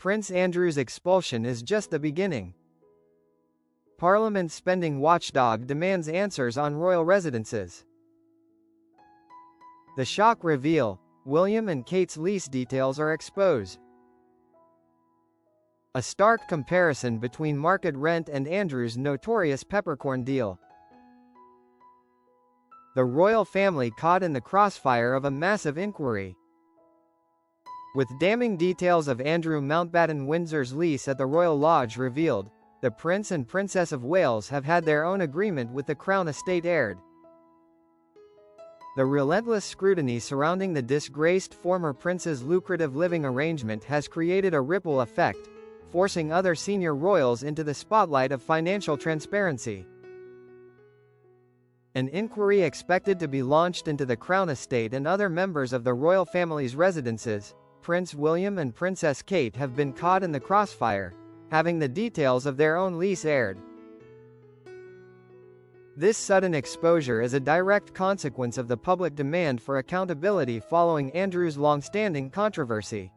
Prince Andrew's expulsion is just the beginning. Parliament's spending watchdog demands answers on royal residences. The shock reveal: William and Kate's lease details are exposed. A stark comparison between market rent and Andrew's notorious peppercorn deal. The royal family caught in the crossfire of a massive inquiry. With damning details of Andrew Mountbatten Windsor's lease at the Royal Lodge revealed, the Prince and Princess of Wales have had their own agreement with the Crown estate aired. The relentless scrutiny surrounding the disgraced former prince's lucrative living arrangement has created a ripple effect, forcing other senior royals into the spotlight of financial transparency. An inquiry expected to be launched into the Crown estate and other members of the royal family's residences. Prince William and Princess Kate have been caught in the crossfire, having the details of their own lease aired. This sudden exposure is a direct consequence of the public demand for accountability following Andrew's long-standing controversy.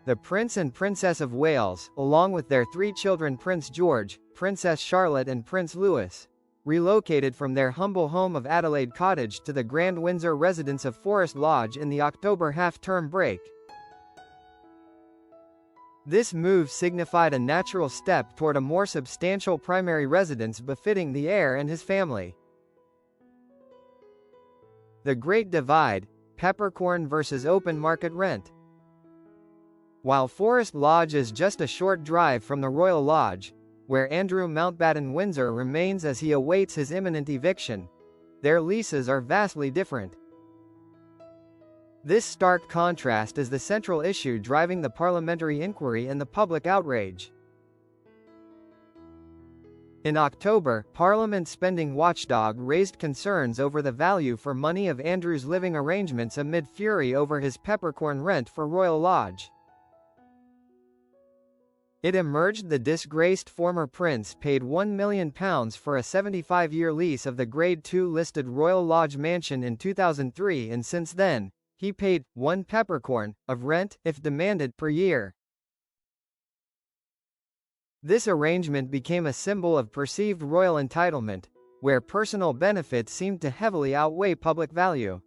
The Prince and Princess of Wales, along with their 3 children Prince George, Princess Charlotte and Prince Louis, relocated from their humble home of Adelaide Cottage to the Grand Windsor residence of Forest Lodge in the October half-term break. This move signified a natural step toward a more substantial primary residence befitting the heir and his family. The Great Divide: Peppercorn versus open market rent. While Forest Lodge is just a short drive from the Royal Lodge, where Andrew Mountbatten Windsor remains as he awaits his imminent eviction, their leases are vastly different. This stark contrast is the central issue driving the parliamentary inquiry and the public outrage. In October, Parliament's spending watchdog raised concerns over the value for money of Andrew's living arrangements amid fury over his peppercorn rent for Royal Lodge. It emerged the disgraced former prince paid £1 million for a 75-year lease of the Grade II listed Royal Lodge mansion in 2003, and since then, he paid £1 peppercorn of rent, if demanded, per year. This arrangement became a symbol of perceived royal entitlement, where personal benefits seemed to heavily outweigh public value.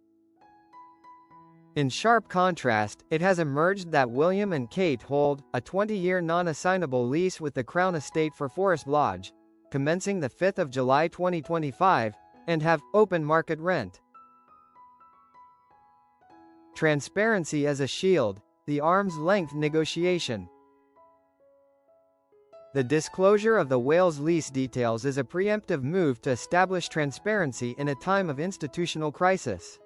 In sharp contrast, it has emerged that William and Kate hold a 20-year non-assignable lease with the Crown Estate for Forest Lodge, commencing the 5th of July 2025, and have open market rent. Transparency as a shield: the arm's-length negotiation. The disclosure of the Wales lease details is a preemptive move to establish transparency in a time of institutional crisis.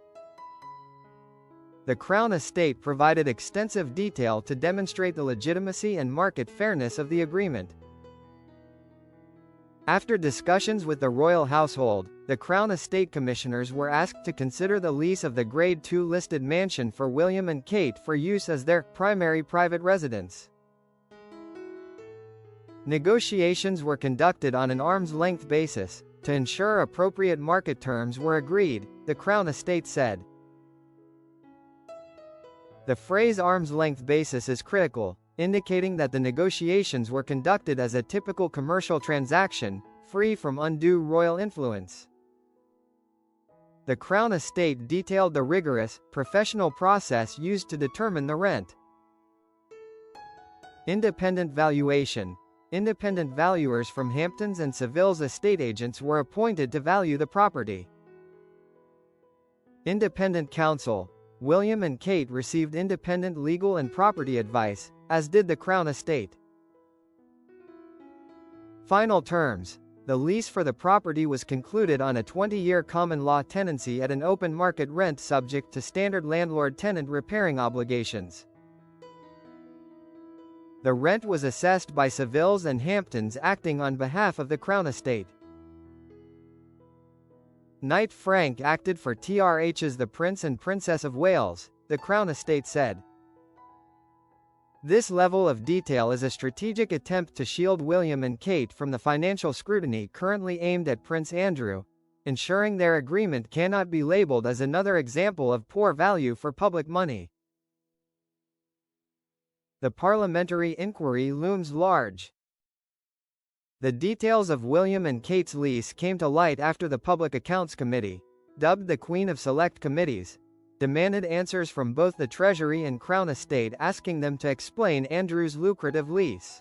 The Crown Estate provided extensive detail to demonstrate the legitimacy and market fairness of the agreement. After discussions with the royal household, the Crown Estate Commissioners were asked to consider the lease of the Grade II listed mansion for William and Kate for use as their primary private residence. Negotiations were conducted on an arm's-length basis, to ensure appropriate market terms were agreed, the Crown Estate said. The phrase arm's-length basis is critical, indicating that the negotiations were conducted as a typical commercial transaction, free from undue royal influence. The Crown Estate detailed the rigorous, professional process used to determine the rent. Independent valuation: independent valuers from Hampton's and Seville's estate agents were appointed to value the property. Independent counsel: William and Kate received independent legal and property advice, as did the Crown Estate. Final terms: the lease for the property was concluded on a 20-year common law tenancy at an open market rent subject to standard landlord-tenant repairing obligations. The rent was assessed by Seville's and Hampton's acting on behalf of the Crown Estate. Knight Frank acted for TRH's the Prince and Princess of Wales, the Crown Estate said. This level of detail is a strategic attempt to shield William and Kate from the financial scrutiny currently aimed at Prince Andrew, ensuring their agreement cannot be labeled as another example of poor value for public money. The parliamentary inquiry looms large. The details of William and Kate's lease came to light after the Public Accounts Committee, dubbed the Queen of Select Committees, demanded answers from both the Treasury and Crown Estate, asking them to explain Andrew's lucrative lease.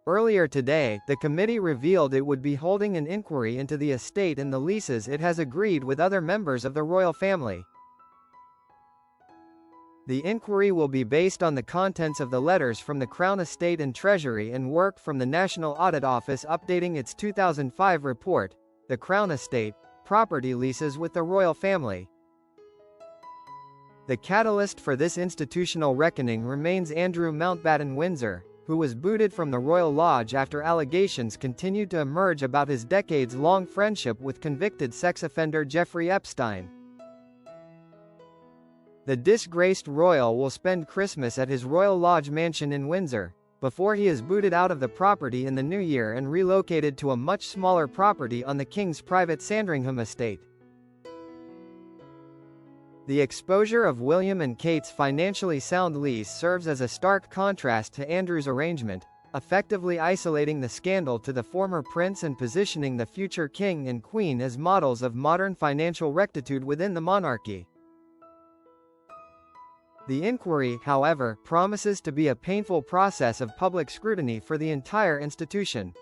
Earlier today, the committee revealed it would be holding an inquiry into the estate and the leases it has agreed with other members of the royal family. The inquiry will be based on the contents of the letters from the Crown Estate and Treasury and work from the National Audit Office updating its 2005 report, The Crown Estate, Property Leases with the Royal Family. The catalyst for this institutional reckoning remains Andrew Mountbatten Windsor, who was booted from the Royal Lodge after allegations continued to emerge about his decades-long friendship with convicted sex offender Jeffrey Epstein. The disgraced royal will spend Christmas at his Royal Lodge mansion in Windsor, before he is booted out of the property in the new year and relocated to a much smaller property on the King's private Sandringham estate. The exposure of William and Kate's financially sound lease serves as a stark contrast to Andrew's arrangement, effectively isolating the scandal to the former prince and positioning the future king and queen as models of modern financial rectitude within the monarchy. The inquiry, however, promises to be a painful process of public scrutiny for the entire institution.